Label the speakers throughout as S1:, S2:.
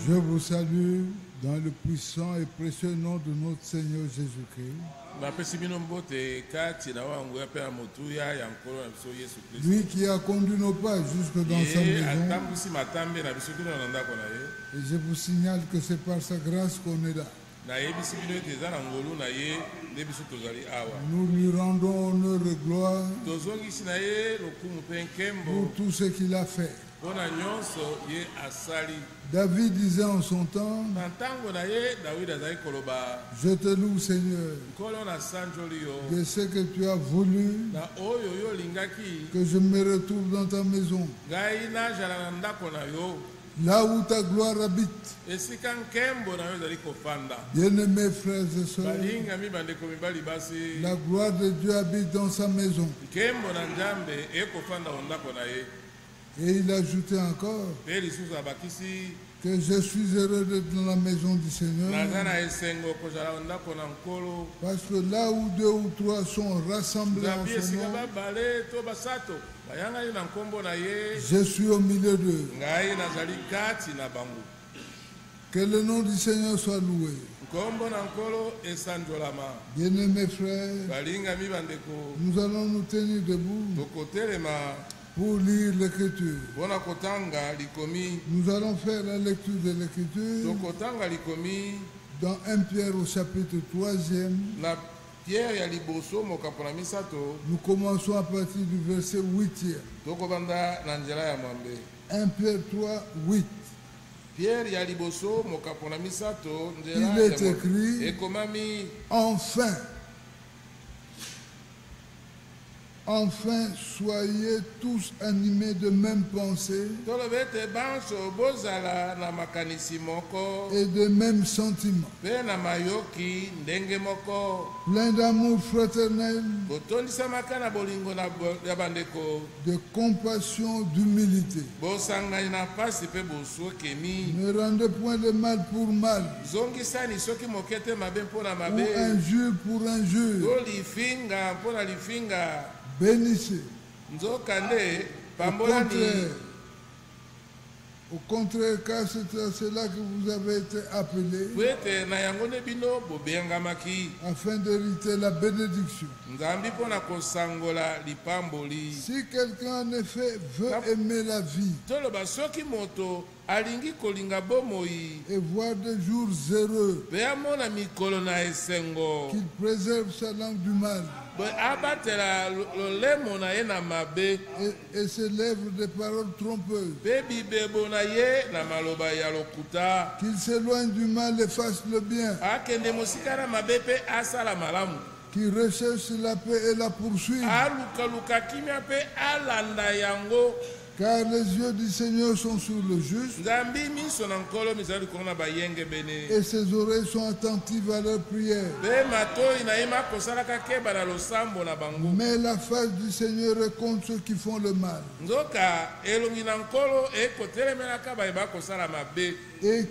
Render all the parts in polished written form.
S1: Je vous salue dans le puissant et précieux nom de notre Seigneur Jésus-Christ. Lui qui a conduit nos pas jusque dans sa maison. Et je vous signale que c'est par sa grâce qu'on est là. Nous lui rendons honneur et gloire pour tout ce qu'il a fait. David disait en son temps, je te loue Seigneur de ce que tu as voulu que je me retrouve dans ta maison, là où ta gloire habite. Bien-aimés frères et sœurs, la gloire de Dieu habite dans sa maison. Et il ajoutait encore que je suis heureux d'être dans la maison du Seigneur. Parce que là où 2 ou 3 sont rassemblés en son nom, je suis au milieu d'eux. Que le nom du Seigneur soit loué. Bien-aimés frères, nous allons nous tenir debout pour lire l'Écriture. Nous allons faire la lecture de l'Écriture dans 1 Pierre au chapitre 3e. Nous commençons à partir du verset 8e. 1 Pierre 3, 8. Il est écrit, enfin, soyez tous animés de même pensée et de même sentiments, plein d'amour fraternel, de compassion, d'humilité. Ne rendez point le mal pour mal, ou injure pour injure. Bénissez. Au contraire, car c'est à cela que vous avez été appelés, afin d'hériter la bénédiction. Si quelqu'un en effet veut aimer la vie et voir des jours heureux, qu'il préserve sa langue du mal et ses lèvres des paroles trompeuses, qu'il s'éloigne du mal et fasse le bien, qu'il recherche la paix et la poursuive. Car les yeux du Seigneur sont sur le juste et ses oreilles sont attentives à leurs prières. Mais la face du Seigneur est contre ceux qui font le mal. Et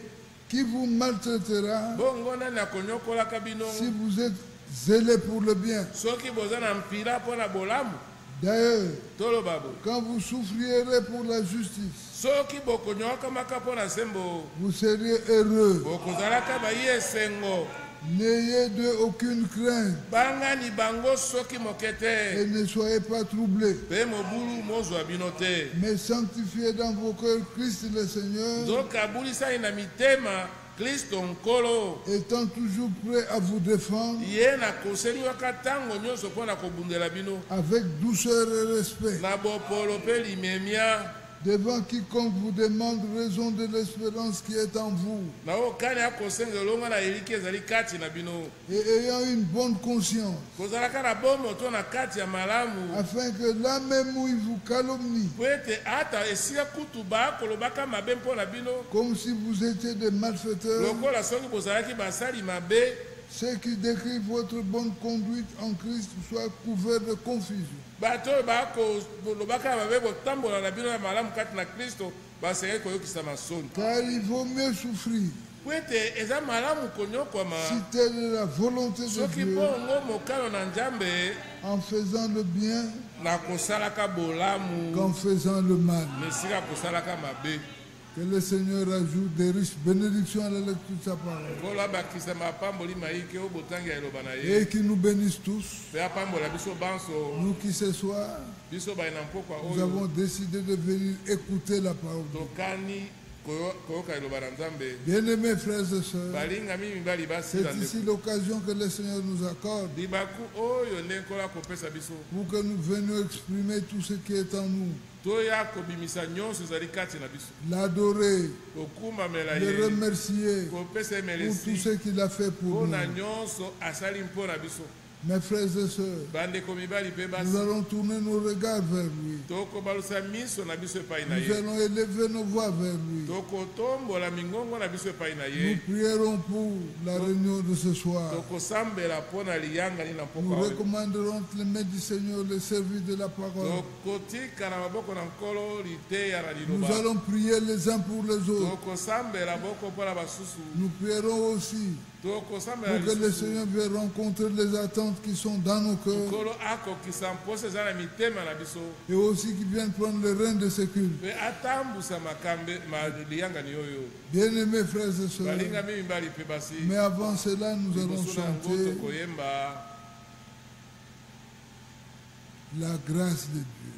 S1: qui vous maltraitera si vous êtes zélés pour le bien. D'ailleurs, quand vous souffrirez pour la justice, vous serez heureux. N'ayez d'eux aucune crainte et ne soyez pas troublés, mais sanctifiez dans vos cœurs Christ le Seigneur, étant toujours prêt à vous défendre avec douceur et respect, devant quiconque vous demande raison de l'espérance qui est en vous, et ayant une bonne conscience, afin que là même où il vous calomnie, comme si vous étiez des malfaiteurs, ceux qui décrivent votre bonne conduite en Christ soient couverts de confusion. Car il vaut mieux souffrir, si telle est la volonté de Dieu, en faisant le bien qu'en faisant le mal. Que le Seigneur ajoute des riches bénédictions à la lecture de sa parole. Et qu'il nous bénisse tous. Nous qui ce soir, nous avons décidé de venir écouter la parole. Bien-aimés frères et sœurs, c'est ici l'occasion que le Seigneur nous accorde pour que nous venions exprimer tout ce qui est en nous. L'adorer, le remercier pour tout ce qu'il a fait pour nous. Mes frères et sœurs, nous allons tourner nos regards vers lui. Nous allons élever nos voix vers lui. Nous prierons pour la réunion de ce soir. Nous recommanderons les mains du Seigneur, le service de la parole. Nous allons prier les uns pour les autres. Nous prierons aussi pour que le Seigneur vienne rencontrer les attentes qui sont dans nos cœurs. Et aussi qu'il vienne prendre le règne de ce culte. Bien-aimés frères et sœurs, mais avant cela, nous allons chanter la grâce de Dieu.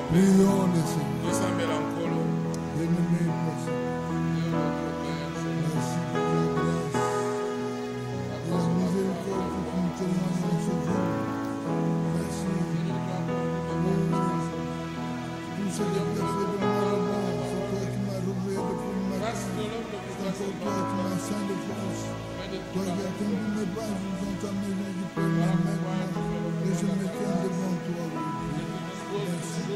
S1: Prions le Seigneur. Bien-aimé, merci. Merci pour la grâce et la miséricorde que tu nous témoignes en ce jour. Merci pour tout ce que tu as fait de moi là-bas. C'est toi qui m'as réveillé depuis le matin. C'est encore toi qui m'as saint de France. Toi qui as tendu mes pas dans ta maison du Père maintenant. Et je me tiens devant toi. Merci.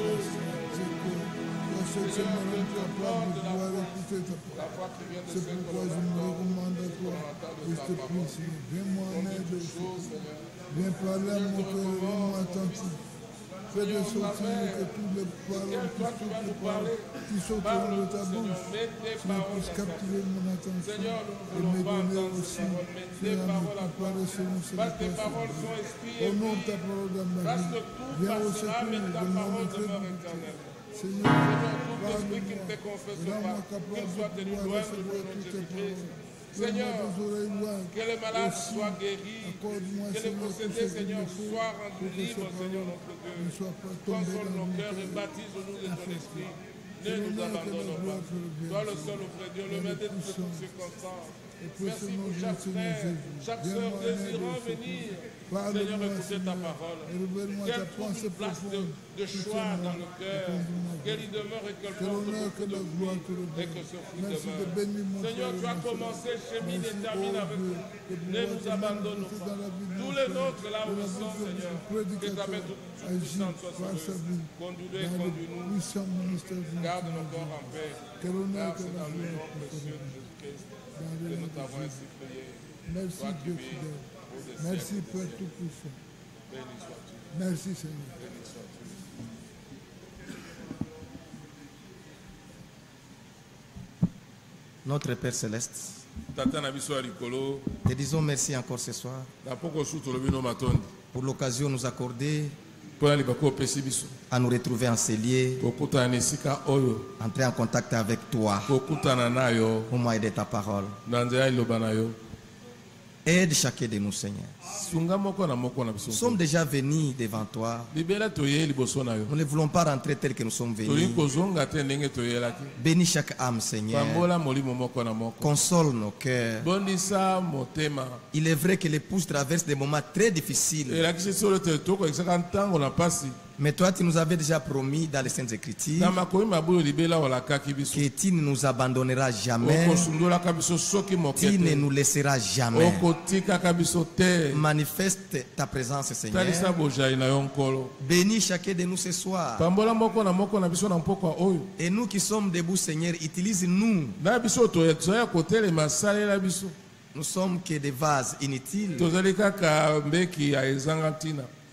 S1: C'est que tu es capable de pouvoir écouter ta parole. C'est pourquoi je me recommande à toi. Et je te prie, Seigneur, viens-moi en aide aussi. Viens parler à mon cœur, viens-moi attentif. Fais de sortir que toutes les paroles qui sortiront de ta bouche, Seigneur, puissent captiver mon attention et me donner aussi, Seigneur, à me préparer selon ce que tu as fait. Au nom de ta parole dans ma vie, viens au secours de mon incrédulité. Seigneur, rends-moi capable de pouvoir recevoir toutes tes paroles. Seigneur, que les malades soient guéris, que les possédés, Seigneur, soient rendus libres, Seigneur, notre Dieu. Console nos cœurs et baptise-nous de ton esprit. Ne nous abandonne pas. Toi le seul auprès de Dieu, le maître de toutes circonstances. Merci pour chaque frère, chaque soeur désirant venir, Seigneur, écouter ta parole. Qu'elle trouve une place de choix dans le cœur, qu'elle y demeure et qu'elle porte beaucoup de fruits et que ce fruit demeure. Seigneur, tu as commencé, chemine et termine avec nous. Ne nous abandonne pas. Tous les nôtres là où nous sommes, Seigneur, que ta main toute puissante soit sur nous. Conduis-nous et conduis-nous. Garde nos corps en paix. Car c'est dans le nom précieux de Jésus-Christ que nous t'avons ainsi prié.
S2: Merci Dieu fidèle. Merci Père Tout-Puissant.
S1: Béni sois-tu.
S2: Merci Seigneur.
S1: Béni sois-tu.
S3: Notre Père Céleste, te disons merci encore ce soir pour l'occasion nous accorder à nous retrouver en ces lieux, entrer en contact avec toi au moyen de ta parole. Aide chacun de nous, Seigneur. Nous sommes déjà venus devant toi. Nous ne voulons pas rentrer tel que nous sommes venus. Bénis chaque âme, Seigneur. Console nos cœurs. Il est vrai que l'épouse traverse des moments très difficiles. Mais toi, tu nous avais déjà promis dans les Saintes Écritures que tu ne nous abandonneras jamais, tu ne nous laisseras jamais. Manifeste ta présence, Seigneur. Bénis chacun de nous ce soir. Et nous qui sommes debout, Seigneur, utilise-nous. Nous sommes que des vases inutiles.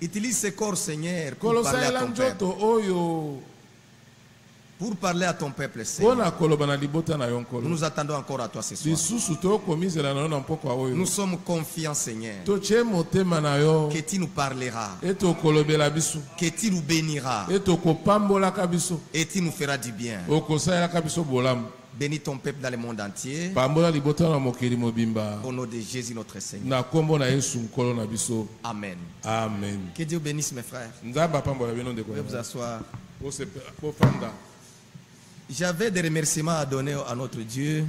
S3: Utilise ce corps, Seigneur, pour parler à ton peuple. Pour parler à ton peuple, Seigneur. Nous nous attendons encore à toi ce soir. Nous sommes confiants, Seigneur, que tu nous parleras, que tu nous béniras et tu nous feras du bien. Bénis ton peuple dans le monde entier. Au nom de Jésus notre Seigneur. Amen.
S1: Amen.
S2: Que Dieu bénisse mes frères. Vous pouvez vous asseoir. J'avais des remerciements à donner à notre Dieu.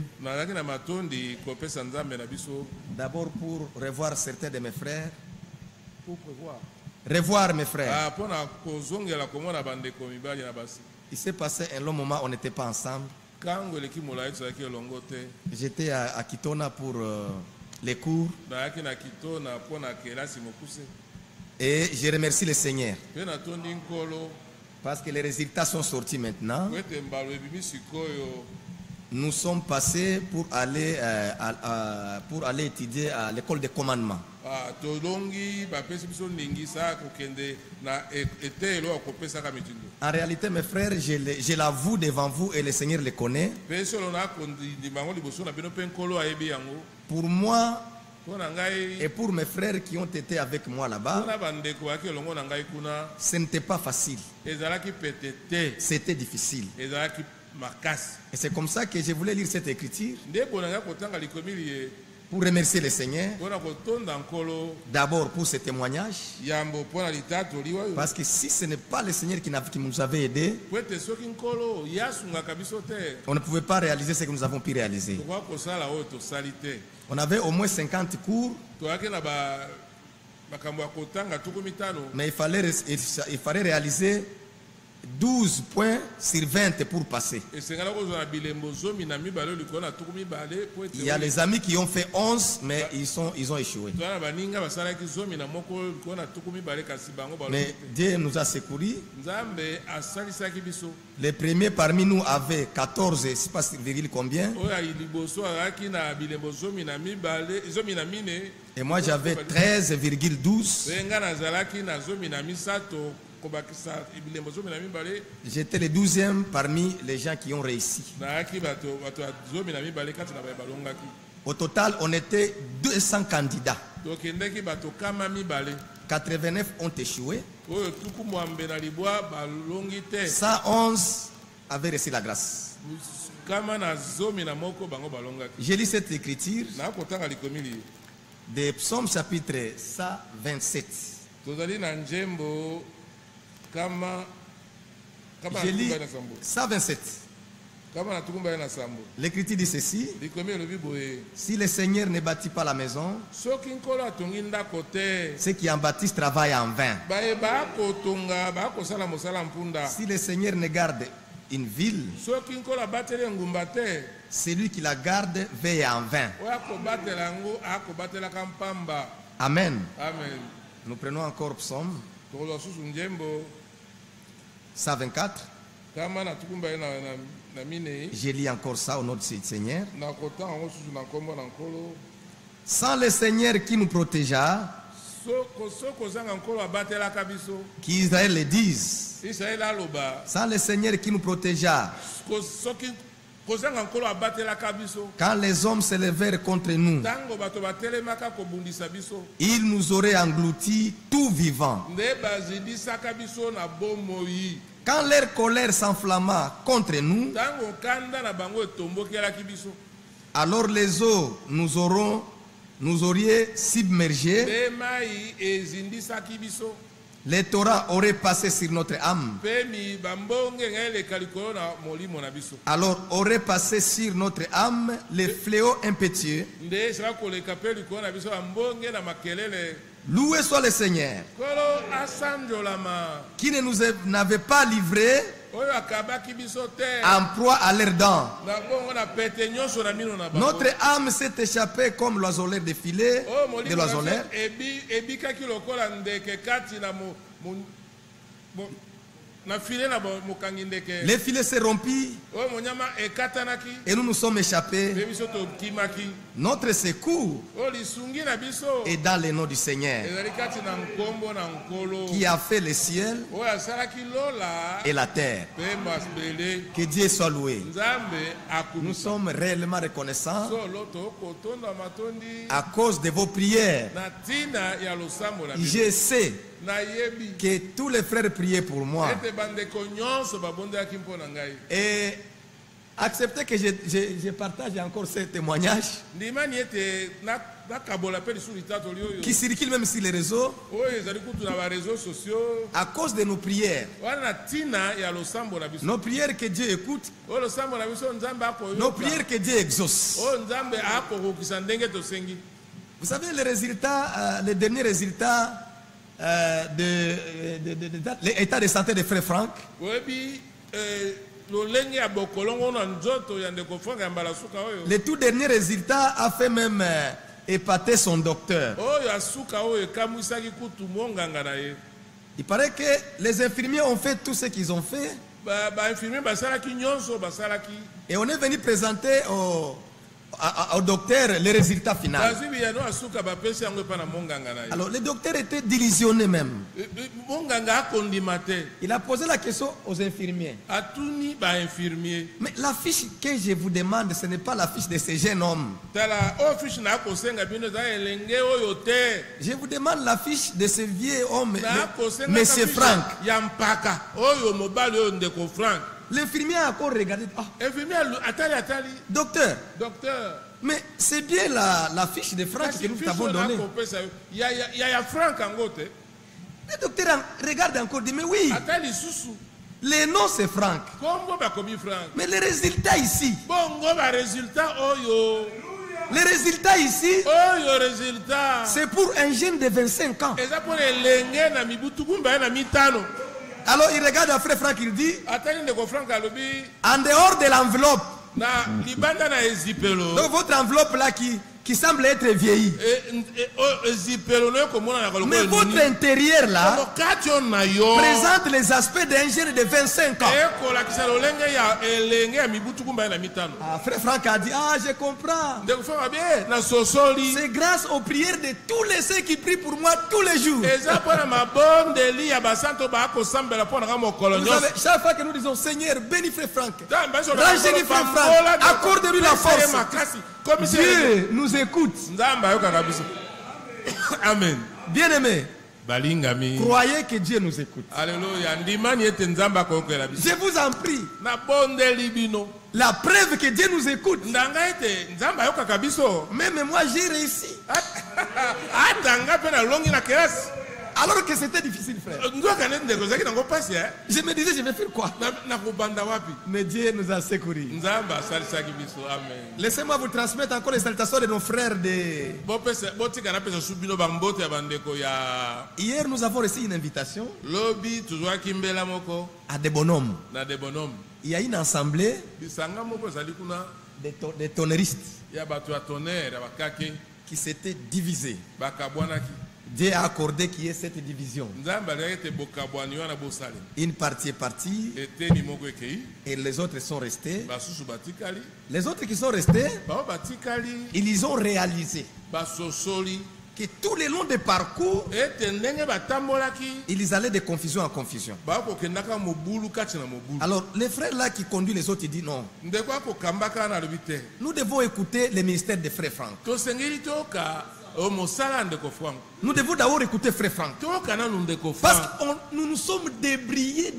S2: D'abord pour revoir certains de mes frères. Revoir mes frères. Il s'est passé un long moment, on n'était pas ensemble. J'étais à Kitona pour les cours. Et je remercie le Seigneur parce que les résultats sont sortis maintenant. Nous sommes passés pour aller étudier à l'école de commandement. En réalité, mes frères, je l'avoue devant vous et le Seigneur le connaît. Pour moi et pour mes frères qui ont été avec moi là-bas, ce n'était pas facile. C'était difficile. Et c'est comme ça que je voulais lire cette écriture. pour remercier le Seigneur. D'abord pour ce témoignage. Parce que si ce n'est pas le Seigneur qui nous avait aidés, on ne pouvait pas réaliser ce que nous avons pu réaliser. On avait au moins 50 cours. Mais il fallait réaliser 12 points sur 20 pour passer. Il y a les amis qui ont fait 11, mais ils ont échoué. Mais Dieu nous a secourus. Les premiers parmi nous avaient 14, je ne sais pas combien. Et moi j'avais 13,12. J'étais le 12e parmi les gens qui ont réussi. Au total, on était 200 candidats. 89 ont échoué. 111 avaient reçu la grâce. J'ai lu cette écriture des Psaumes chapitre 127. J'ai lu 127. L'écriture dit ceci: si le Seigneur ne bâtit pas la maison, ceux qui en bâtissent travaillent en vain. Si le Seigneur ne garde une ville, celui qui la garde veille en vain. Amen. Nous prenons encore Psaume 124. J'ai lu encore ça au nom du Seigneur. Sans le Seigneur qui nous protégea, qu'Israël le dise. Sans le Seigneur qui nous protégea, quand les hommes se levèrent contre nous, ils nous auraient engloutis tout vivants. Quand leur colère s'enflamma contre nous, alors les eaux nous auraient submergés. Les torrents auraient passé sur notre âme. Alors auraient passé sur notre âme les fléaux impétueux. Loué soit le Seigneur qui ne nous avait pas livrés en proie à leurs dents. Notre âme s'est échappée comme l'oiseleur des filets de l'oiseleur. Les filets se rompus et nous nous sommes échappés. Notre secours est dans le nom du Seigneur qui a fait le ciel et la terre. Que Dieu soit loué. Nous sommes réellement reconnaissants à cause de vos prières. Je sais que tous les frères priaient pour moi. Et acceptez que je partage encore ce témoignage qui circule même sur les réseaux à cause de nos prières. Nos prières que Dieu écoute, nos prières que Dieu exauce. Vous savez les résultats, les derniers résultats de l'état de santé de frère Franck. Le tout dernier résultat a fait même épater son docteur. Il paraît que les infirmiers ont fait tout ce qu'ils ont fait. Et on est venu présenter au docteur les résultats finaux. Alors le docteur était délusionné même. Il a posé la question aux infirmiers. Mais la fiche que je vous demande, ce n'est pas la fiche de ce jeune homme. Je vous demande la fiche de ce vieux homme, Monsieur Franck. L'infirmier a encore regardé. Docteur, Mais c'est bien la fiche de Franck que nous t'avons donnée.
S3: Il y a Franck en côté.
S2: Le docteur regarde encore, dit mais oui. Les noms c'est Franck. Mais les résultats ici. Les résultats ici, c'est pour un jeune de 25 ans. Alors il regarde frère Franck, il dit, en dehors de l'enveloppe, donc votre enveloppe là qui semble être vieillie. Mais votre intérieur là présente les aspects d'un jeune de 25 ans. Ah, frère Franck a dit, ah je comprends. C'est grâce aux prières de tous les saints qui prient pour moi tous les jours. Chaque fois que nous disons Seigneur, bénis frère Franck, rajeunit frère Franck, accorde-lui la force. Dieu nous écoute.
S3: Amen.
S2: Bien-aimé, croyez que Dieu nous écoute.
S3: Alléluia.
S2: Je vous en prie. La preuve que Dieu nous écoute. Même moi j'ai réussi. Alors que c'était difficile, frère. Je me disais, je vais faire quoi? Mais Dieu nous a secourus. Laissez-moi vous transmettre encore les salutations de nos frères de... Hier, nous avons reçu une invitation à des bonhommes. Il y a une assemblée des tonneristes qui s'étaient divisés. Dieu a accordé qu'il y ait cette division. Une partie est partie et les autres sont restés. Les autres qui sont restés, ils ont réalisé que tout le long des parcours, ils allaient de confusion en confusion. Alors les frères là qui conduisent les autres, ils disent non. Nous devons écouter le ministère des frères Franck. Nous devons d'abord écouter frère Franck. Parce que nous nous sommes débrillés.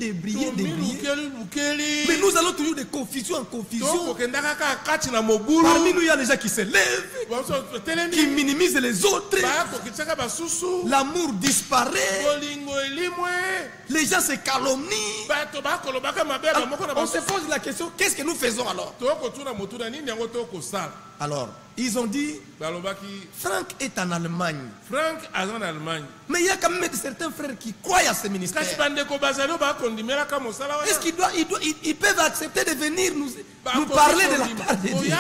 S2: Mais nous allons toujours de confusion en confusion. Parmi nous, il y a des gens qui se lèvent, qui minimisent les autres. L'amour disparaît. Les gens se calomnient. On se pose la question, qu'est-ce que nous faisons alors? Alors, ils ont dit, Franck est en Allemagne. Mais il y a quand même certains frères qui croient à ce ministère. Est-ce qu'ils peuvent accepter de venir nous parler de la part de Dieu?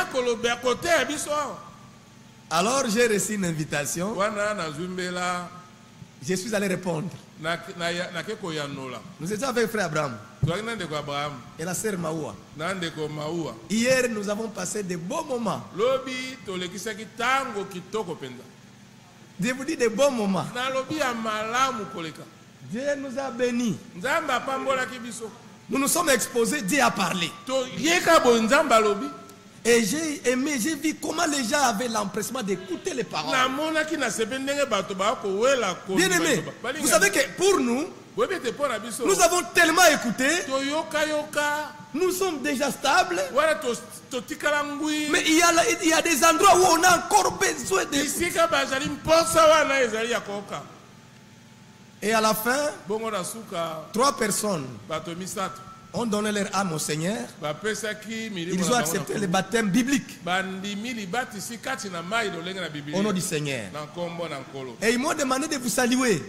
S2: Alors j'ai reçu une invitation. Je suis allé répondre. Nous étions avec frère Abraham et la sœur Maoua. Hier, nous avons passé de bons moments. Je vous dis de bons moments. Dieu nous a bénis. Nous nous sommes exposés, Dieu a parlé. Et j'ai aimé, j'ai vu comment les gens avaient l'empressement d'écouter les paroles. Bien aimé, vous savez que pour nous, nous avons tellement écouté, nous sommes déjà stables, mais il y a des endroits où on a encore besoin de... Et à la fin, 3 personnes ont donné leur âme au Seigneur. Ils ont accepté le baptême biblique au nom du Seigneur. Et ils m'ont demandé de vous saluer.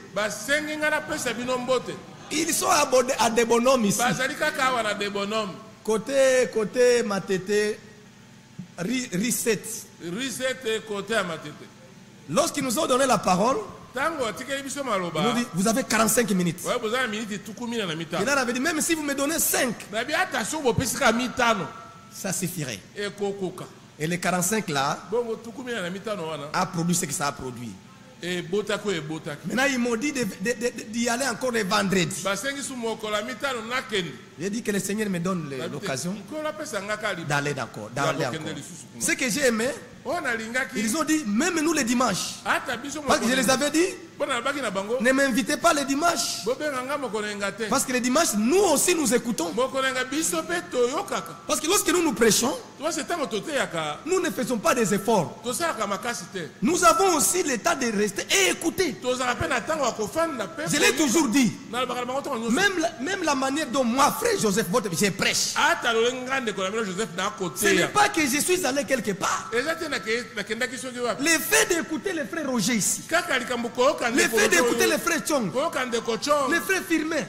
S2: Ils sont à des bonhommes ici. Côté Matete, Risset. Lorsqu'ils nous ont donné la parole, nous dit, vous avez 45 minutes. Il avait dit, même si vous me donnez 5, ça suffirait. Et les 45 là a produit ce que ça a produit. Maintenant ils m'ont dit d'y aller encore le vendredi. J'ai dit que le Seigneur me donne l'occasion d'aller d'accord. Ce que j'ai aimé, ils ont dit même nous le dimanche. Parce que je les avais dit, Ne m'invitez pas le dimanche. Parce que le dimanche, nous aussi nous écoutons. Parce que lorsque nous nous prêchons, nous ne faisons pas des efforts. Nous avons aussi l'état de rester et écouter. Je l'ai toujours dit. Même la manière dont moi, frère Joseph, je prêche. Ce n'est pas que je suis allé quelque part. Le fait d'écouter les frères Roger ici, le fait d'écouter les frères Chong, les frères Firmin,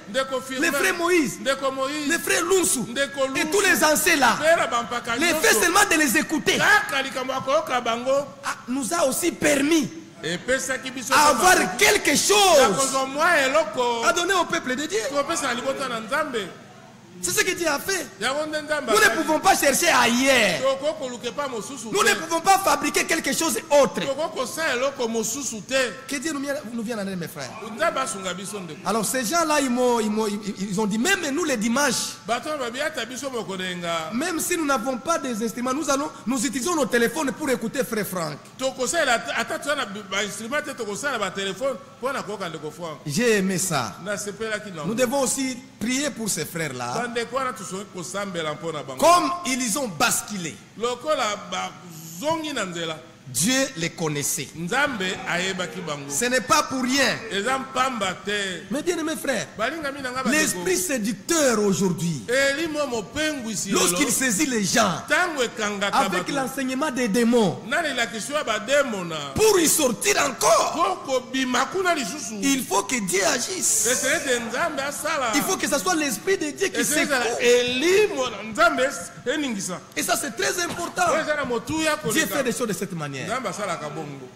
S2: les frères Moïse, les frères Lunsou et tous les anciens là, le fait seulement de les écouter nous a aussi permis avoir quelque chose à donner au peuple de Dieu. C'est ce que Dieu a fait. Nous ne pouvons pas chercher ailleurs. Nous ne pouvons pas fabriquer quelque chose autre. Que Dieu nous vienne en aide, mes frères. Alors ces gens-là, ils ont dit, même nous les dimanches, même si nous n'avons pas des instruments, nous utilisons nos téléphones pour écouter Frère Franck. J'ai aimé ça. Nous devons aussi prier pour ces frères-là. Comme ils ont basculé, Dieu les connaissait. Ce n'est pas pour rien. Mais bien aimés frères, l'esprit séducteur aujourd'hui, lorsqu'il saisit les gens avec l'enseignement des démons, pour y sortir encore, il faut que Dieu agisse. Il faut que ce soit l'esprit de Dieu qui secoue. Et ça c'est très important. Dieu fait des choses de cette manière.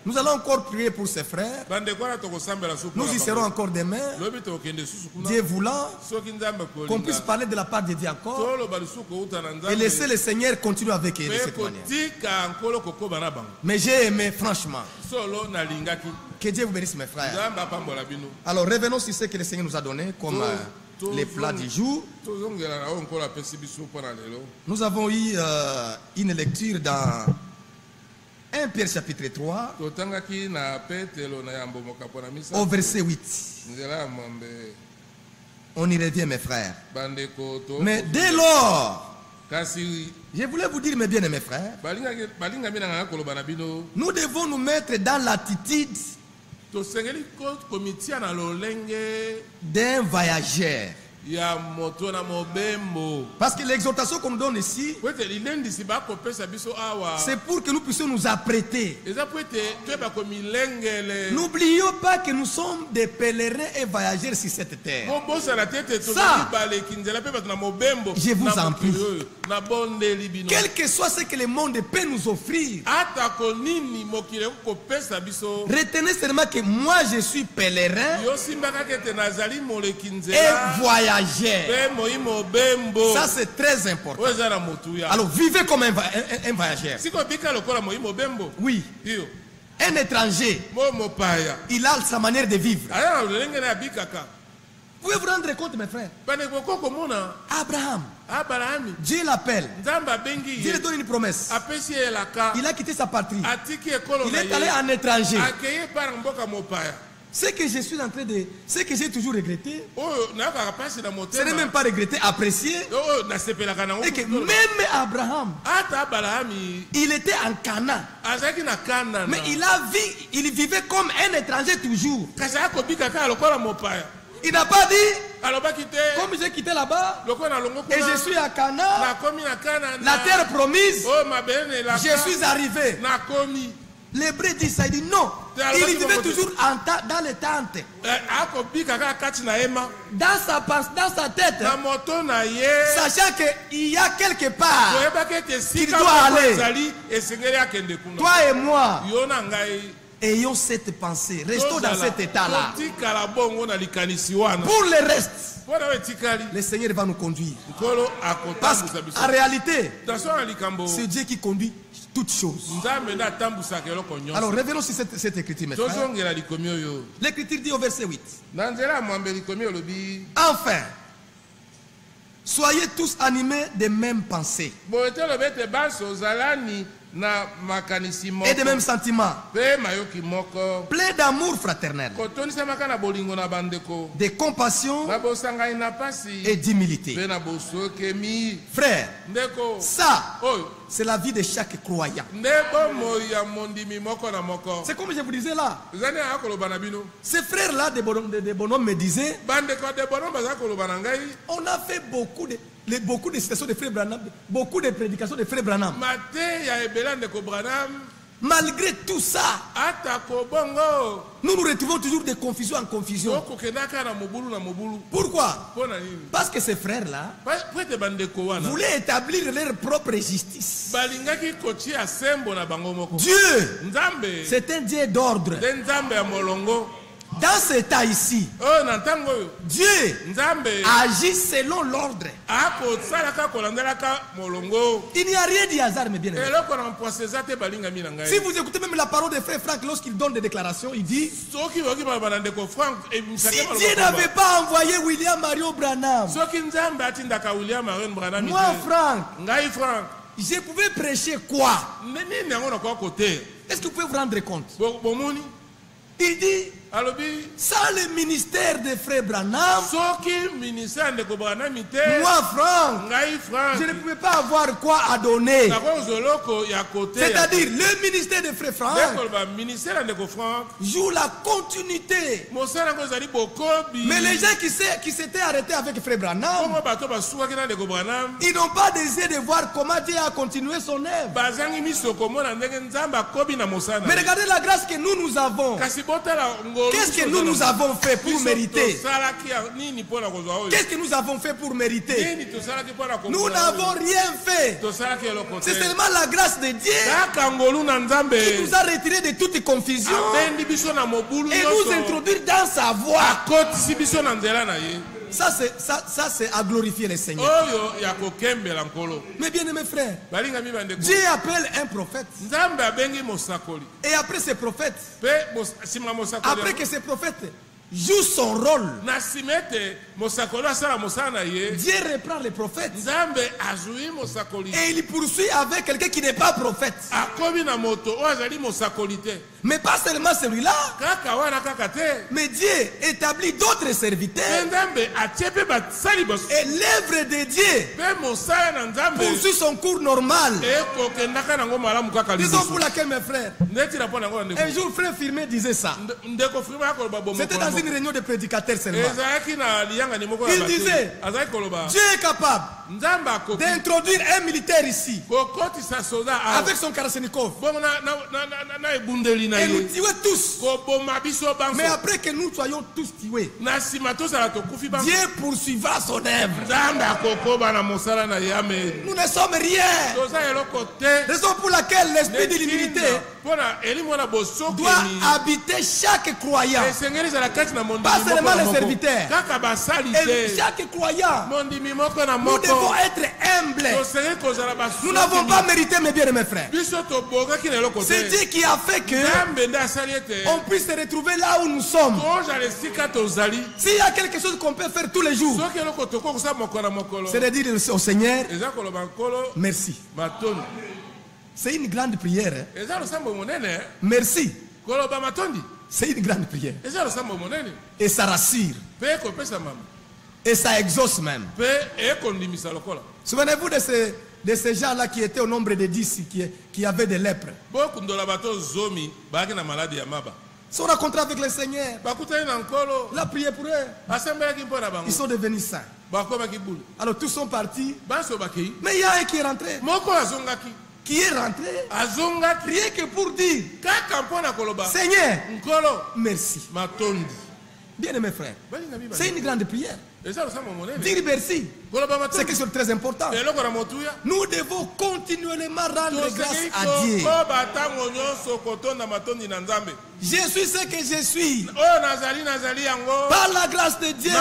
S2: Nous allons encore prier pour ces frères. Nous y serons encore demain. Dieu voulant, qu'on puisse parler de la part de Dieu encore et laisser le Seigneur continuer avec eux de cette manière. Mais j'ai aimé franchement. Que Dieu vous bénisse, mes frères. Alors revenons sur ce que le Seigneur nous a donné comme les plats du jour. Nous avons eu une lecture dans 1 Pierre chapitre 3 au verset 8. On y revient, mes frères. Mais dès lors, je voulais vous dire, mes bien-aimés frères, nous devons nous mettre dans l'attitude d'un voyageur. Parce que l'exhortation qu'on nous donne ici, c'est pour que nous puissions nous apprêter. N'oublions pas que nous sommes des pèlerins et voyageurs sur cette terre. Ça, je vous en prie. Quel que soit ce que le monde peut nous offrir, retenez seulement que moi je suis pèlerin et voyageur. Ça c'est très important. Alors vivez comme un voyageur. Oui. Un étranger, il a sa manière de vivre. Vous pouvez vous rendre compte, mes frères. Abraham, Dieu l'appelle. Dieu lui donne une promesse. Il a quitté sa patrie. Il est allé en étranger. Ce que je suis en train de... Ce que j'ai toujours regretté, ce n'est même pas regretté, apprécié, et que même Abraham, il était en Canaan, mais il vivait comme un étranger toujours. Il n'a pas dit, comme j'ai quitté là-bas, et je suis à Canaan, la terre promise, je suis arrivé. L'hébreu dit ça, il dit non. Il vivait toujours dans les tentes. Dans sa tête, sachant qu'il y a quelque part qu'il doit aller. Toi et moi, ayons cette pensée. Restons dans cet état-là. Pour le reste, le Seigneur va nous conduire. Parce qu'en réalité, c'est Dieu qui conduit toutes choses. Alors revenons sur cette écriture, mes frères. L'écriture dit au verset 8. Enfin, soyez tous animés des mêmes pensées.
S3: et de même sentiment, plein d'amour fraternel, de compassion et d'humilité. Frère, ça, c'est la vie de chaque croyant. C'est comme je vous disais là. Ces frères-là, des bonhommes me disaient, on a fait beaucoup de citations de Frère Branham, beaucoup de prédications de Frère Branham. Malgré tout ça, nous nous retrouvons toujours de confusion en confusion. Pourquoi? Parce que ces frères-là voulaient établir leur propre justice. Dieu, c'est un Dieu d'ordre. Dans ce temps ici, Dieu agit selon l'ordre. Il n'y a rien de hasard, mes bien-aimés. Si vous écoutez même la parole de Frère Franck lorsqu'il donne des déclarations, il dit, si Dieu n'avait pas envoyé William Marion Branham, moi Franck, je pouvais prêcher quoi? Est-ce que vous pouvez vous rendre compte? Il dit, sans le ministère de Frère Branham, moi Franck, je ne pouvais pas avoir quoi à donner. C'est-à-dire le ministère de Frère Franck joue la continuité. Mais les gens qui s'étaient arrêtés avec Frère Branham, ils n'ont pas désiré de voir comment Dieu a continué son œuvre. Mais regardez la grâce que nous avons. Qu'est-ce que nous avons fait pour mériter? Qu'est-ce que nous avons fait pour mériter? Nous n'avons rien fait. C'est seulement la grâce de Dieu qui nous a retirés de toute confusion et nous introduire dans sa voie. Ça c'est à glorifier le Seigneur. Mais bien aimés frères, Dieu appelle un prophète. Et après ce prophète, après que ce prophète joue son rôle, Dieu reprend le prophète et il poursuit avec quelqu'un qui n'est pas prophète. Mais pas seulement celui-là, mais Dieu établit d'autres serviteurs et l'œuvre de Dieu poursuit son cours normal. Disons pour laquelle mes frères, un jour Frère Firmé disait ça. C'était dans une réunion de prédicateurs seulement. Il disait, Dieu est capable d'introduire un militaire ici avec son Kalachnikov et nous tuer tous. Mais après que nous soyons tous tués, Dieu poursuivra son œuvre. Nous ne sommes rien. Raison pour laquelle l'esprit de l'humilité doit habiter chaque croyant, pas seulement les serviteurs. Et chaque croyant, nous devons être humbles. Nous n'avons pas mérité, mes bien-aimés frères. C'est Dieu qui a fait que on puisse se retrouver là où nous sommes. S'il y a quelque chose qu'on peut faire tous les jours, c'est de dire au Seigneur merci. C'est une grande prière. Merci. C'est une grande prière. Et ça rassure. Et ça exauce même. Souvenez-vous de ces gens-là qui étaient au nombre de 10 qui avaient des lèpres. Ils sont rencontrés avec le Seigneur. La prière pour eux. Ils sont devenus saints. Alors tous sont partis. Mais il y a un qui est rentré. Qui est rentré rien que pour dire Seigneur, merci. Bien aimé frère, c'est une grande prière. Dire merci, c'est quelque chose de très important. Nous devons continuellement rendre grâce à Dieu. Je suis ce que je suis par la grâce de Dieu.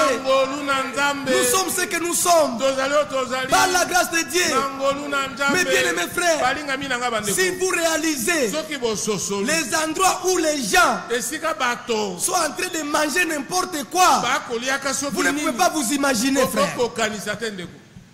S3: Nous sommes ce que nous sommes par la grâce de Dieu. Mais bien aimés frères, si vous réalisez les endroits où les gens sont en train de manger n'importe quoi, vous ne pouvez pas vous imaginer, frère.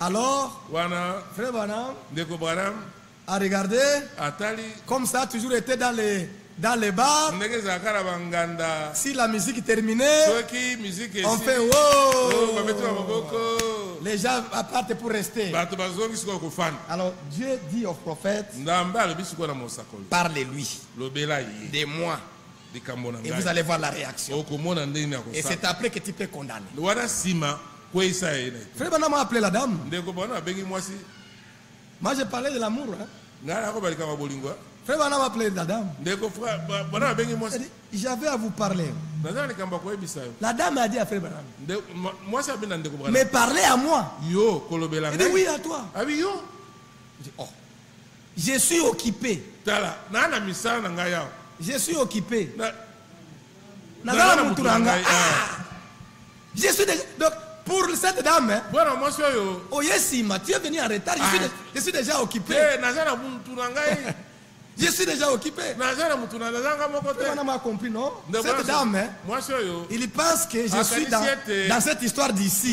S1: Alors, frère Branham a regardé, comme ça a toujours été dans les bars. Si la musique terminait, on fait wow. Les gens partent pour rester. Alors Dieu dit au prophète, parlez-lui de moi. Et vous allez voir la réaction. Et c'est après que tu peux condamner. Frère Branham a appelé la dame. Moi j'ai parlé de l'amour. Frère Branham a appelé la dame. J'avais à vous parler. La dame a dit à Frère Branham, mais parlez à moi. Il dit oui à toi. Je dis, oh, je suis occupé. Je suis occupé. Je suis déjà... Donc, pour cette dame, oh yes, tu es venu en retard. Je suis déjà occupé. Je suis déjà occupé. On m'a compris, non? Cette dame, il pense que je suis dans cette histoire d'ici.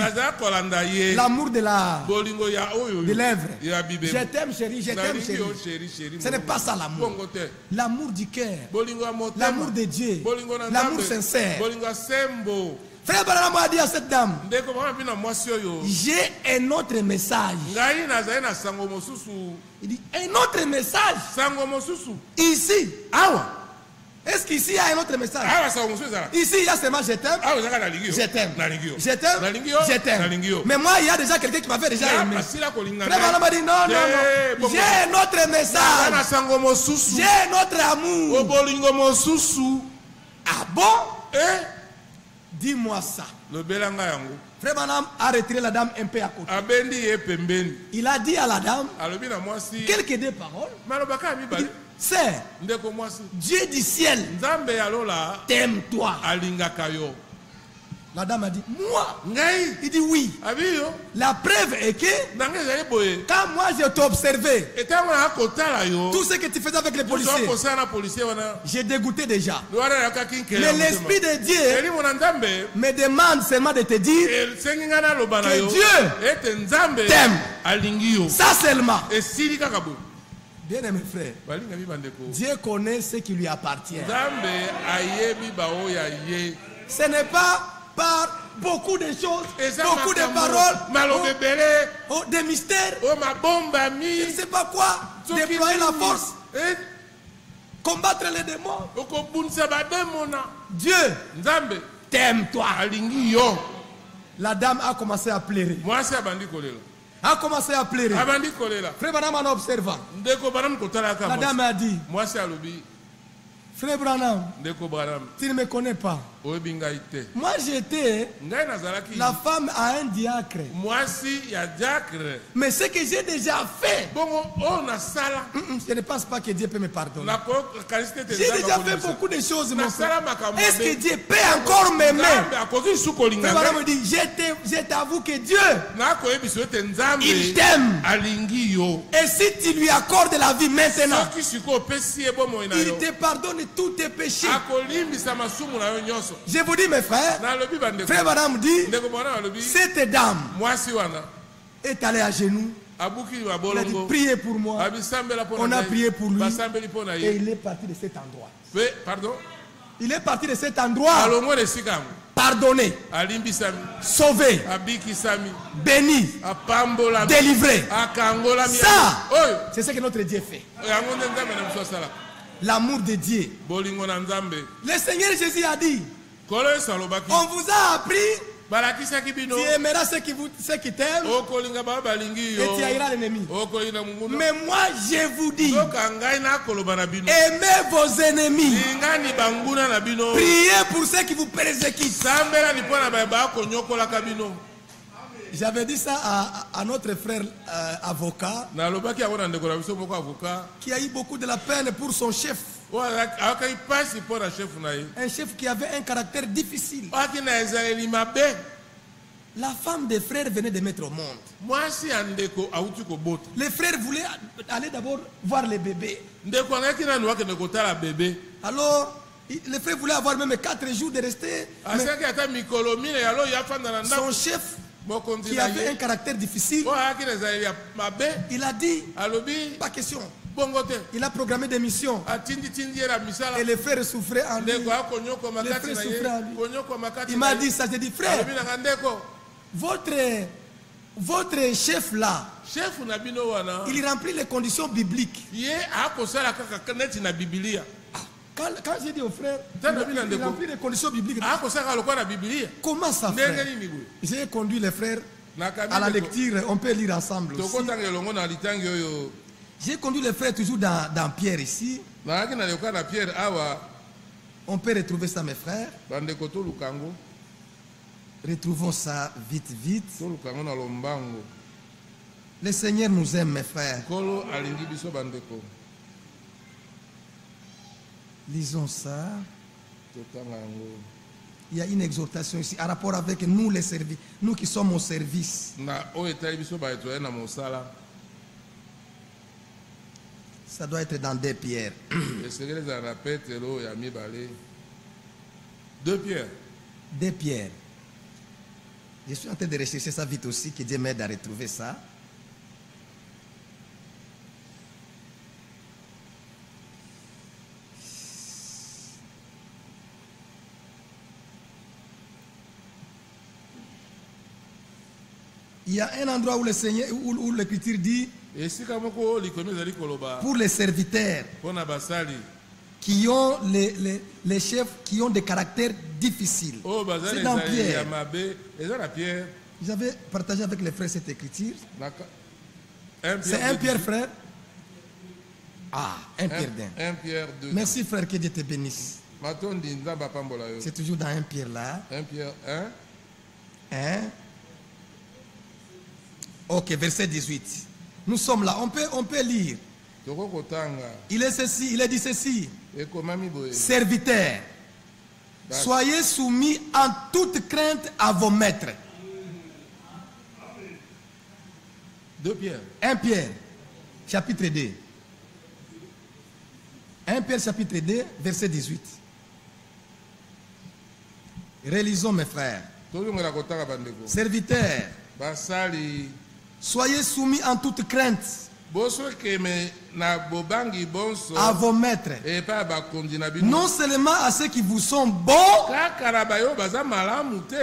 S1: L'amour de l'œuvre. Je t'aime, chérie, je t'aime, chérie. Ce n'est pas ça l'amour. L'amour du cœur. L'amour de Dieu. L'amour sincère. Frère Branham a dit à cette dame, j'ai un autre message. Il dit, un autre message. Ici. Est-ce qu'ici il y a un autre message? Ici il y a seulement je t'aime. Je t'aime. Je t'aime. Je t'aime. Mais moi il y a déjà quelqu'un qui m'avait déjà aimé. Frère Branham a dit non, non, non. J'ai un autre message. J'ai un autre amour. Ah bon? Dis-moi ça. Frère Branham a retiré la dame un peu à côté. Il a dit à la dame quelques deux paroles. Sœur, Dieu du ciel t'aime toi. La dame a dit, moi? Il dit oui. La preuve est que quand moi je t'ai observé, tout ce que tu faisais avec les policiers, j'ai dégoûté déjà. Mais l'Esprit de Dieu me demande seulement de te dire que Dieu t'aime. Ça seulement. Bien aimé frère, Dieu connaît ce qui lui appartient. Ce n'est pas par beaucoup de choses, beaucoup de paroles, des mystères, je ne sais pas quoi, déployer la force, combattre les démons. Dieu t'aime toi. La dame a commencé à pleurer. A commencé à pleurer. Frère Branham en observant. La dame a dit, Frère Branham, tu ne me connais pas. Moi j'étais la femme à un diacre. Mais ce que j'ai déjà fait, je ne pense pas que Dieu peut me pardonner. J'ai déjà fait beaucoup de choses, mon frère. Est-ce que Dieu peut encore m'aimer? Frère Branham me dit, je t'avoue que Dieu, il t'aime. Et si tu lui accordes la vie maintenant, il te pardonne tous tes péchés. Je vous dis mes frères, Frère Branham dit, cette dame est allée à genoux. Il a dit priez pour moi. On a prié pour lui. Et il est parti de cet endroit. Il est parti de cet endroit. Pardonné, sauvé, béni, délivré. Ça, c'est ce que notre Dieu fait. L'amour de Dieu. Le Seigneur Jésus a dit, on vous a appris, tu aimeras ceux qui t'aiment et tu haïras l'ennemi. Mais moi je vous dis, aimez vos ennemis, priez pour ceux qui vous persécutent. J'avais dit ça à notre frère avocat qui a eu beaucoup de la peine pour son chef. Un chef qui avait un caractère difficile. La femme des frères venait de mettre au monde. Les frères voulaient aller d'abord voir les bébés. Alors, les frères voulaient avoir même 4 jours de rester. Son chef
S2: qui avait un caractère difficile, il a dit, pas question. Il a programmé des missions. Et les frères souffraient en lui. Il m'a dit ça, j'ai dit, frère, votre chef là, il remplit les conditions bibliques. Quand j'ai dit au frère, il remplit les conditions bibliques. Comment ça, frère? J'ai conduit les frères à la lecture. On peut lire ensemble aussi. J'ai conduit les frères toujours dans Pierre ici. On peut retrouver ça, mes frères. Retrouvons ça vite, vite. Le Seigneur nous aime, mes frères. Lisons ça. Il y a une exhortation ici en rapport avec nous les services, nous qui sommes au service. Ça doit être dans 2 Pierre.
S3: 2 Pierre.
S2: 2 Pierre. Je suis en train de rechercher ça vite aussi, que Dieu m'aide à retrouver ça. Il y a un endroit où le Seigneur, où l'Écriture dit, pour les serviteurs qui ont les chefs qui ont des caractères difficiles. C'est dans Pierre. J'avais partagé avec les frères cette écriture. C'est 1 Pierre, frère. Ah, 1 Pierre 2. Merci, frère, que Dieu te bénisse. C'est toujours dans 1 Pierre là.
S3: 1 Pierre 1.
S2: Ok, verset 18. Nous sommes là, on peut lire. Il est dit ceci. Serviteurs, soyez soumis en toute crainte à vos maîtres.
S3: 2 Pierre.
S2: 1 Pierre, chapitre 2. 1 Pierre, chapitre 2, verset 18. Relisons, mes frères. Serviteurs, soyez soumis en toute crainte à vos maîtres, non seulement à ceux qui vous sont bons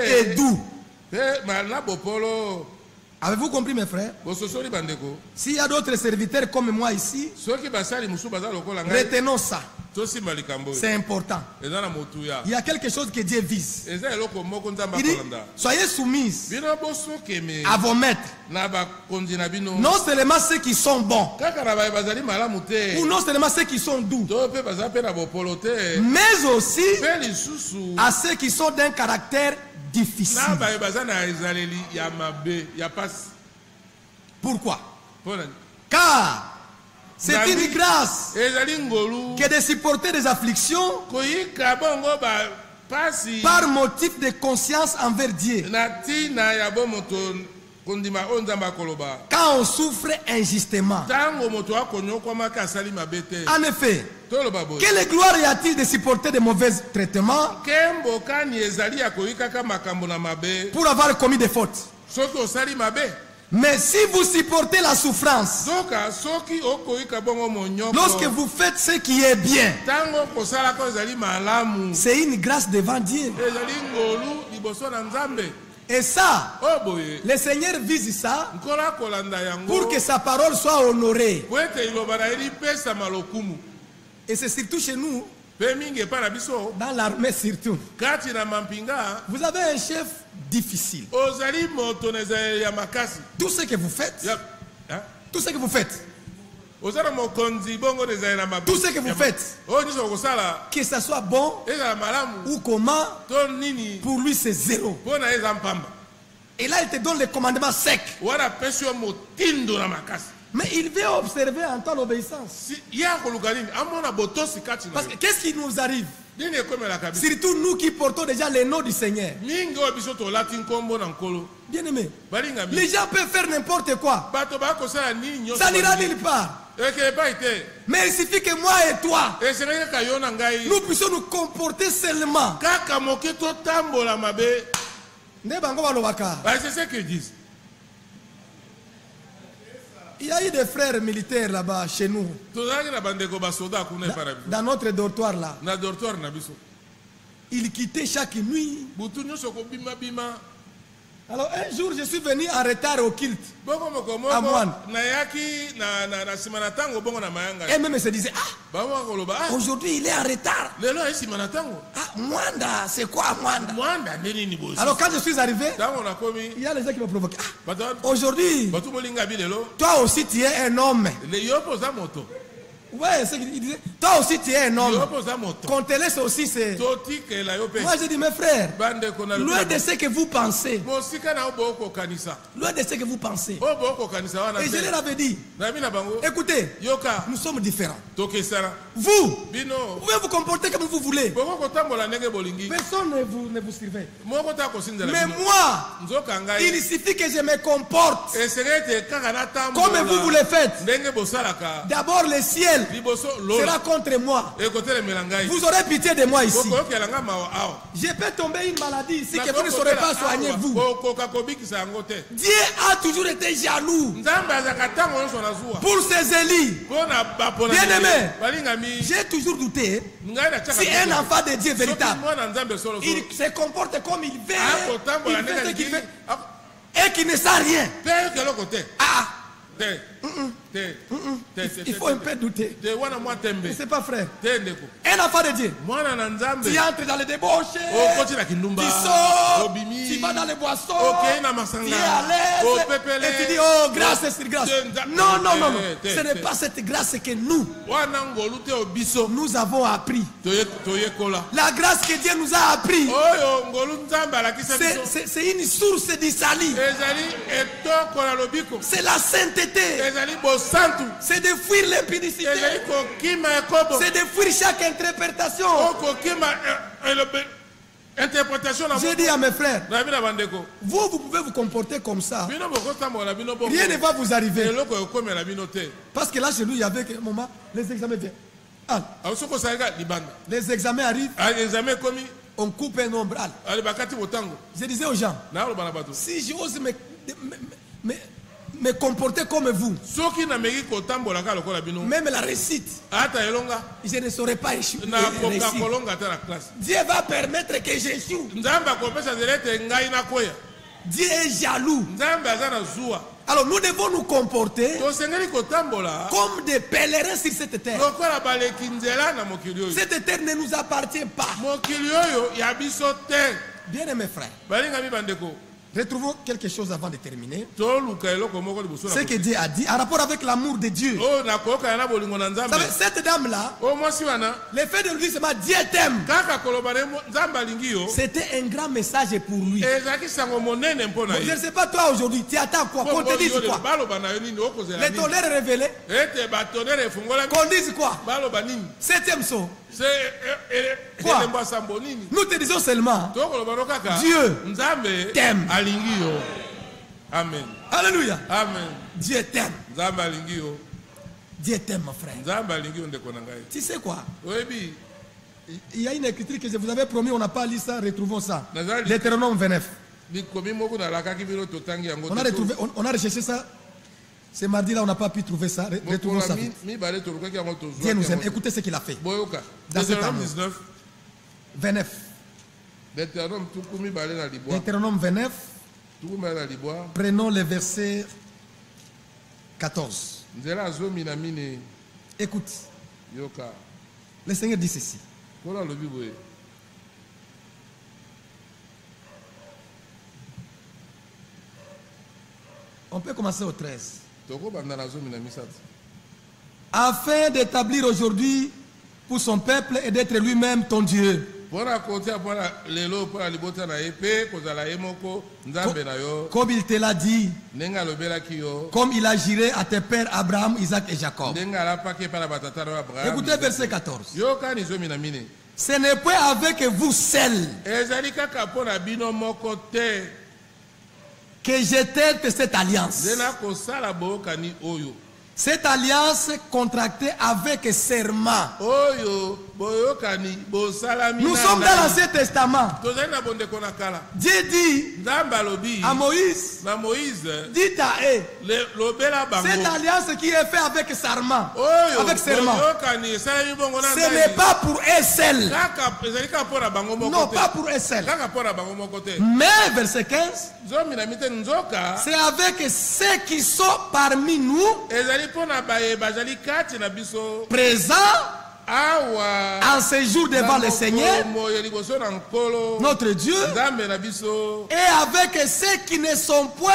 S2: et doux. Avez-vous compris, mes frères? S'il y a d'autres serviteurs comme moi ici, retenons ça. C'est important. Il y a quelque chose que Dieu vise. Il dit, soyez soumis à vos maîtres, non seulement ceux qui sont bons, ou non seulement ceux qui sont doux, mais aussi à ceux qui sont d'un caractère difficile. Pourquoi? Car c'est une grâce que de supporter des afflictions par motif de conscience envers Dieu. Quand on souffre injustement. En effet, quelle gloire y a-t-il de supporter de mauvais traitements pour avoir commis des fautes? Mais si vous supportez la souffrance, lorsque vous faites ce qui est bien, c'est une grâce devant Dieu. Et ça, le Seigneur vise ça pour que sa parole soit honorée. Et c'est surtout chez nous, dans l'armée surtout. Vous avez un chef difficile. Tout ce que vous faites, tout ce que vous faites, que ça soit bon ou comment, pour lui c'est zéro. Et là il te donne les commandements secs. Mais il veut observer en temps d'obéissance. Parce que qu'est-ce qui nous arrive? Surtout nous qui portons déjà les noms du Seigneur. Bien aimé, les gens peuvent faire n'importe quoi. Ça n'ira nulle part. Mais il suffit que moi et toi, nous puissions nous comporter seulement C'est ce qu'ils disent. Il y a eu des frères militaires là-bas chez nous. Dans notre dortoir là. Ils quittaient chaque nuit. Alors un jour, je suis venu en retard au culte à Moine. Et même se disait, aujourd'hui il est en retard. Mwanda, c'est quoi Mwanda? Alors quand je suis arrivé, il y a les gens qui m'ont provoqué. Aujourd'hui, toi aussi tu es un homme. Ouais, c'est qu'il disait. Toi aussi tu es un homme. Qu'on te laisse aussi, c'est. Moi j'ai dit, mes frères, loin de ce que vous pensez. Loin de ce que vous pensez. Et je leur avais dit, écoutez, nous sommes différents. Vous pouvez vous comporter comme vous voulez. Personne ne vous surveille. Mais moi, il suffit que je me comporte comme vous le faites. D'abord le ciel sera contre moi. Vous aurez pitié de moi ici. Je peux tomber une maladie ici que vous ne saurez pas soigner vous. Dieu a toujours été jaloux pour ses élus. Bien-aimé, j'ai toujours douté si un enfant de Dieu véritable, il se comporte comme il veut, il fait ce qu'il veut et qui ne sait rien. Il faut un peu douter. C'est pas frère. Un enfant de Dieu. Tu entres dans les débauches. Tu sors. Tu vas dans les boissons. Tu es à l'aise. Et tu dis, oh, grâce sur grâce. Non, non, non, non. Ce n'est pas cette grâce que nous avons appris. La grâce que Dieu nous a appris, c'est une source de salut. C'est la sainteté. C'est de fuir l'impudicité. C'est de fuir chaque interprétation. J'ai dit à mes frères, vous pouvez vous comporter comme ça. Rien ne va vous arriver. Parce que là chez nous, il y avait un moment, les examens viennent. Les examens arrivent. On coupe un nombre. Je disais aux gens, si j'ose me comporter comme vous, même la réussite, je ne saurais pas échouer. Dieu va permettre que j'échoue. Dieu est jaloux. Alors nous devons nous comporter comme des pèlerins sur cette terre. Cette terre ne nous appartient pas. Bien aimés frères, retrouvons quelque chose avant de terminer. Ce que Dieu a dit en rapport avec l'amour de Dieu. Savez, cette dame-là, le fait de lui dire seulement Dieu t'aime, c'était un grand message pour lui. Je ne sais pas toi aujourd'hui, tu attends quoi? Qu'on te dise quoi? Le tonnerre est révélé. Qu'on dise quoi? Septième saut. Quoi? Nous te disons seulement Dieu t'aime.
S3: Amen.
S2: Alléluia.
S3: Amen.
S2: Dieu t'aime. Dieu t'aime, mon frère. Tu sais quoi? Il y a une écriture que je vous avais promis, on n'a pas lu ça, retrouvons ça. Deutéronome 29. On a recherché ça. Ce mardi-là, on n'a pas pu trouver ça. Retrouvons ça. Dieu nous aime. Écoutez ce qu'il a fait. Dans cet amour. 29. Deutéronome 29. Prenons le verset 14. Écoute. Le Seigneur dit ceci. On peut commencer au 13. Afin d'établir aujourd'hui pour son peuple et d'être lui-même ton Dieu. Comme il te l'a dit, comme il a juré à tes pères Abraham, Isaac et Jacob. Écoutez verset 14. Ce n'est pas avec vous seuls que j'étais cette alliance. Cette alliance contractée avec serment. Nous sommes dans l'Ancien Testament. Dieu dit à Moïse, dit à eux, cette alliance qui est faite avec serment, ce n'est pas pour eux seuls. Non, pas pour eux seuls. Mais verset 15, c'est avec ceux qui sont parmi nous, présents en séjour devant le Seigneur, notre Dieu, et avec ceux qui ne sont point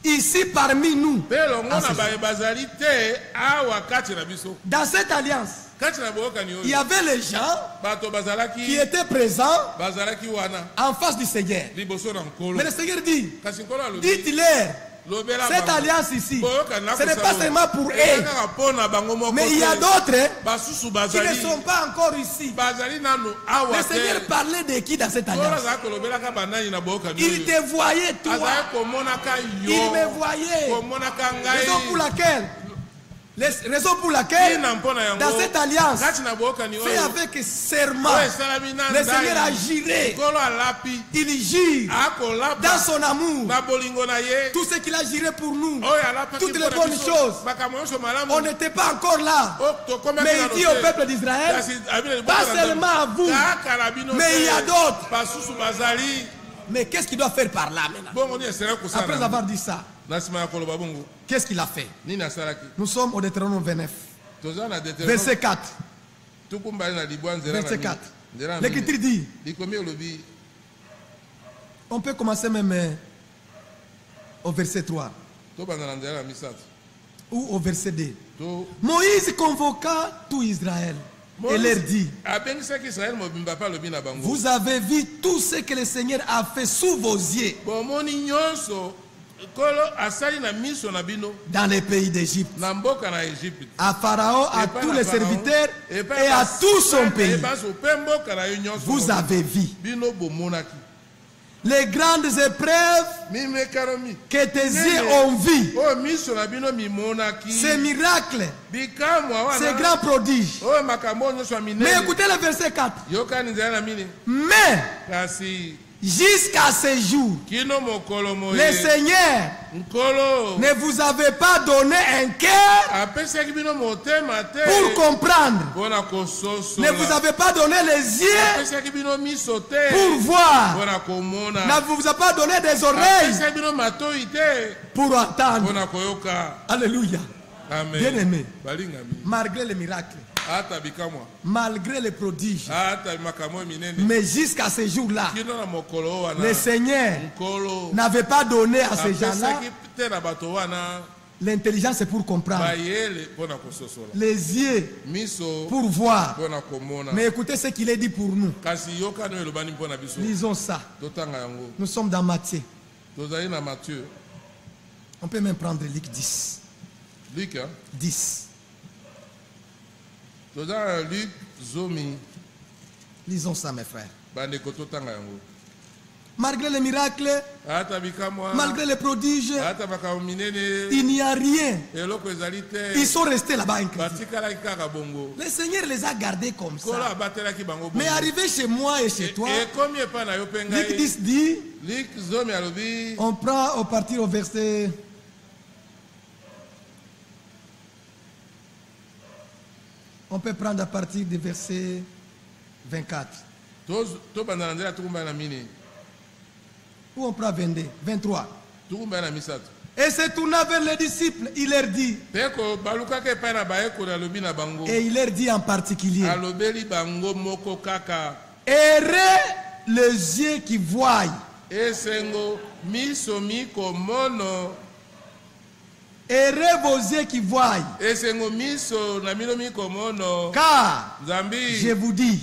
S2: ici parmi nous. Dans cette alliance, il y avait les gens qui étaient présents en face du Seigneur. Mais le Seigneur dit, dites-leur, cette alliance ici, ce n'est pas seulement pour eux, mais il y a d'autres qui ne sont pas encore ici. Le Seigneur parlait de qui dans cette alliance? Il te voyait toi, il me voyait. Raison pour laquelle dans cette alliance fait avec serment, le Seigneur a juré. Il jure dans son amour tout ce qu'il a juré pour nous, toutes les bonnes choses. On n'était pas encore là, mais il dit au peuple d'Israël, pas seulement à vous, mais il y a d'autres. Mais qu'est-ce qu'il doit faire par là maintenant? Après avoir dit ça, qu'est-ce qu'il a fait? Nous sommes au Deutéronome 29, verset 4. Verset 4. L'Écriture dit, on peut commencer même au verset 3 ou au verset 2. Moïse convoqua tout Israël et leur dit, vous avez vu tout ce que le Seigneur a fait sous vos yeux dans les pays d'Égypte, à Pharaon, à tous les serviteurs et à tout son pays. Vous avez vu les grandes épreuves que tes yeux ont vues, ces miracles, ces grands prodiges. Mais écoutez le verset 4. Mais jusqu'à ce jour, le Seigneur ne vous avait pas donné un cœur pour comprendre. Ne vous avez pas donné les yeux pour voir. Ne vous a pas donné des oreilles pour entendre. Alléluia. Bien aimé, malgré les miracles, malgré les prodiges, mais jusqu'à ce jour-là, le Seigneur n'avait pas donné à ces gens-là l'intelligence pour comprendre, les yeux pour voir. Mais écoutez ce qu'il est dit pour nous. Lisons ça. Nous sommes dans Matthieu. On peut même prendre Luc 10.
S3: Luc
S2: 10. Lisons ça, mes frères. Malgré les miracles, malgré les prodiges, il n'y a rien. Ils sont restés là-bas incrédules. Le Seigneur les a gardés comme ça. Mais arrivé chez moi et chez toi, Luc 10 dit, on prend au partir au verset... On peut prendre à partir du verset 24. Ou on prend 22, 23. Et se tourna vers les disciples, il leur dit. Et il leur dit en particulier. Errez les yeux qui voient. Errez vos yeux qui voient. Car, je vous dis,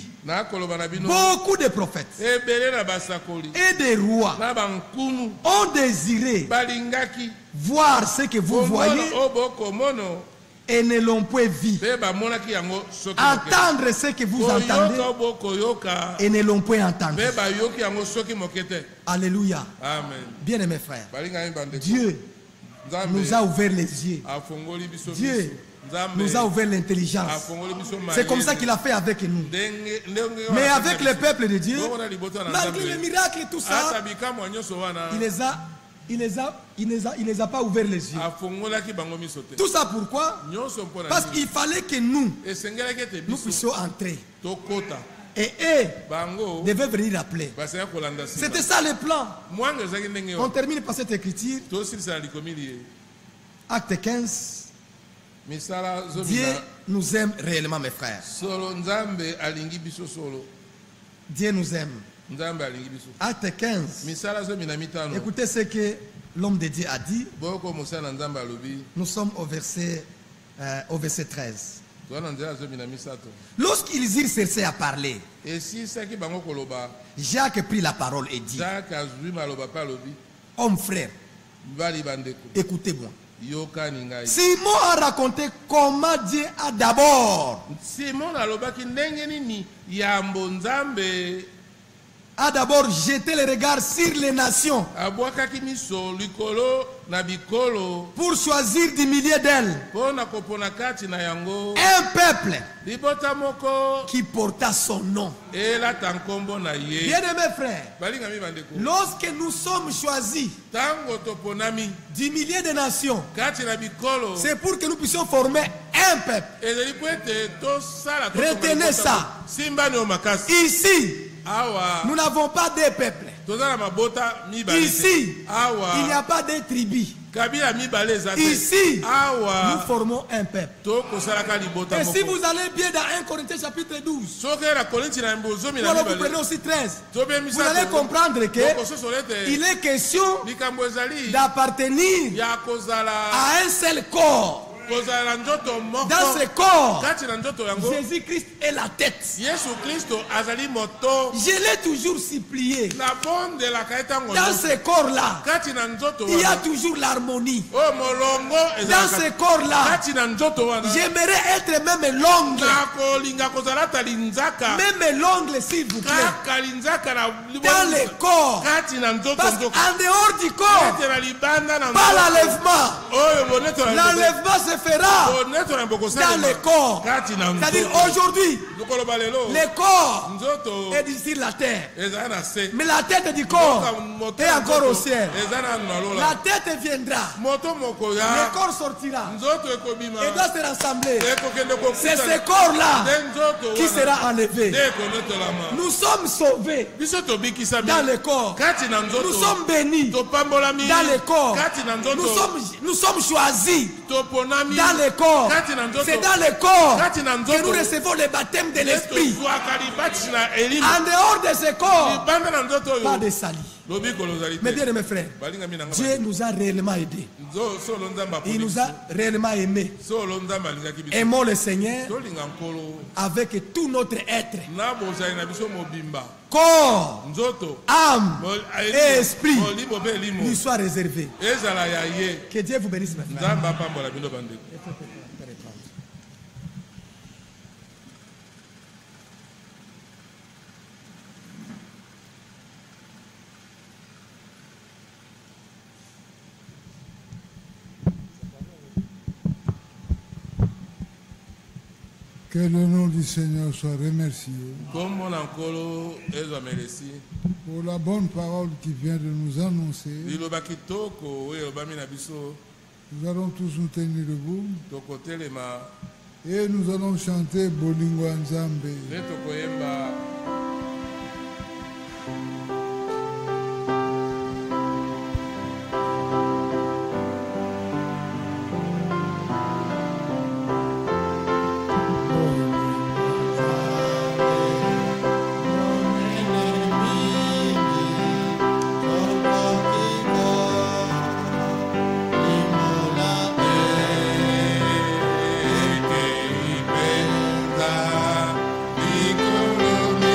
S2: beaucoup de prophètes et des rois ont désiré voir ce que vous voyez et ne l'ont point vu. Entendre ce que vous entendez et ne l'ont point entendu. Alléluia. Bien aimés frères, Dieu nous a ouvert les yeux. Dieu nous a ouvert l'intelligence. C'est comme ça qu'il a fait avec nous. Mais avec le peuple de Dieu, malgré les miracles et tout ça, il les a pas ouvert les yeux. Tout ça pourquoi? Parce qu'il fallait que nous puissions entrer. Et eux devaient venir appeler. C'était ça le plan. On termine par cette écriture. Acte 15. Dieu nous aime réellement, mes frères. Dieu nous aime. Acte 15. Écoutez ce que l'homme de Dieu a dit. Nous sommes au verset 13. Lorsqu'ils eurent cessé à parler, Jacques prit la parole et dit: Homme frère, écoutez-moi. Simon a raconté comment Dieu a d'abord jeté le regard sur les nations pour choisir du milieu d'elles un peuple qui porta son nom. Bien-aimés frères, lorsque nous sommes choisis du milieu des nations, c'est pour que nous puissions former un peuple. Retenez ça. Ici, nous n'avons pas de peuples. Ici, il n'y a pas de tribus. Ici, nous formons un peuple. Et si vous allez bien dans 1 Corinthiens chapitre 12, alors vous prenez aussi 13, vous allez comprendre qu'il est question d'appartenir à un seul corps. Dans ce corps, Jésus-Christ est la tête. Je l'ai toujours supplié. Dans ce corps-là, il y a toujours l'harmonie. Dans ce corps-là, j'aimerais être même l'ongle. Même l'ongle, s'il vous plaît. Dans le corps. Parce qu'en dehors du corps, pas l'enlèvement. L'enlèvement se fera dans le corps. C'est-à-dire aujourd'hui, le corps est ici la terre. Mais la tête du corps est encore au ciel. La tête viendra. Le corps sortira. Et doit se rassembler. C'est ce corps-là qui sera enlevé. Nous sommes sauvés dans le corps. Nous sommes bénis dans le corps. Nous sommes choisis dans le corps. C'est dans le corps que nous recevons le baptême de l'esprit. En dehors de ce corps, pas de salut. Mais bien mes frères, Dieu nous a réellement aidés. Il nous a réellement aimés. Aimons le Seigneur avec tout notre être. Corps, âme et esprit lui soient réservés. Que Dieu vous bénisse, mes frères.
S1: Que le nom du Seigneur soit remercié pour la bonne parole qui vient de nous annoncer. Nous allons tous nous tenir debout et nous allons chanter Bolingo Nzambe.
S3: Ikolo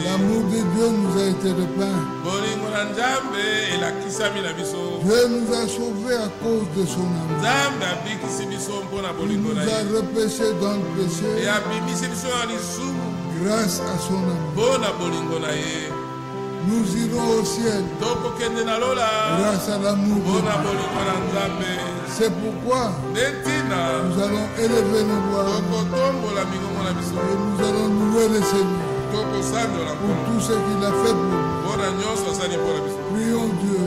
S1: L'amour de Dieu nous a été repeint. Dieu nous a sauvés à cause de son amour. Il nous a repêchés dans le péché grâce à son amour. Nous irons au ciel grâce à l'amour de Dieu. C'est pourquoi nous allons élever nos voix et nous allons louer le Seigneur pour tout ce qu'il a fait pour nous. Prions Dieu.